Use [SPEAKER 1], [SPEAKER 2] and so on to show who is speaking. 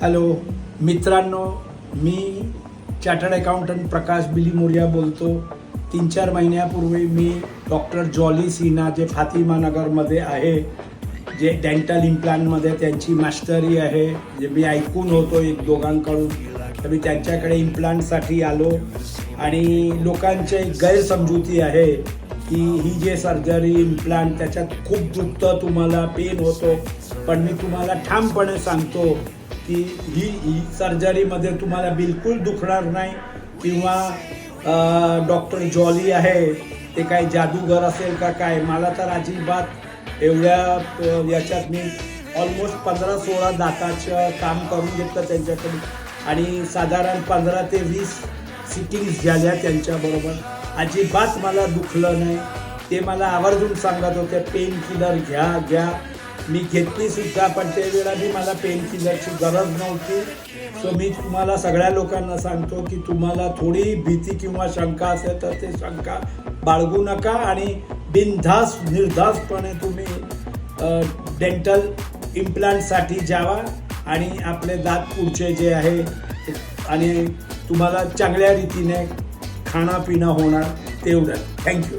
[SPEAKER 1] Hello मित्रांनो, मी chartered accountant प्रकाश बिलीमोरिया बोलतो। 3-4 महिन्यापूर्वी मी डॉक्टर जॉली सिन्हा जे फातिमा नगरमध्ये आहे, जे डेंटल इम्प्लांटमध्ये त्यांची मास्टरी आहे, जे मी ऐकून होतो एक दोघांकडून, तर मी त्यांच्याकडे इम्प्लांटसाठी आलो। आणि लोकांची एक गैरसमजुती आहे की ही जे सर्जरी इम्प्लांट त्याच्यात खूप दुखतं, तुम्हाला पेन होतो, पण मी तुम्हाला ठामपणे सांगतो की ही सर्जरीमध्ये तुम्हाला बिलकुल दुखणार नाही। किंवा डॉक्टर जॉली आहे ते काय जादूगर असेल का काय, मला तर अजिबात एवढ्या याच्यात मी ऑलमोस्ट 15-16 दाताचं काम करून घेतलं त्यांच्याकडे आणि साधारण 15 ते 20 सिटिंग्स झाल्या त्यांच्याबरोबर। अजिबात मला दुखलं नाही। ते मला आवर्जून सांगत होते पेन किलर घ्या। मी घेतली सुद्धा, पण त्यावेळेला मी मला पेन किलरची गरज नव्हती। सो मी तुम्हाला सगळ्या लोकांना सांगतो की तुम्हाला थोडी भीती किंवा शंका असेल तर ते शंका बाळगू नका आणि निर्धास्तपणे तुम्ही डेंटल इम्प्लांटसाठी जावा आणि आपले दात पुढचे जे आहे आणि तुम्हाला चांगल्या रीतीने खाणं पिणं होणार तेवढं। थँक्यू।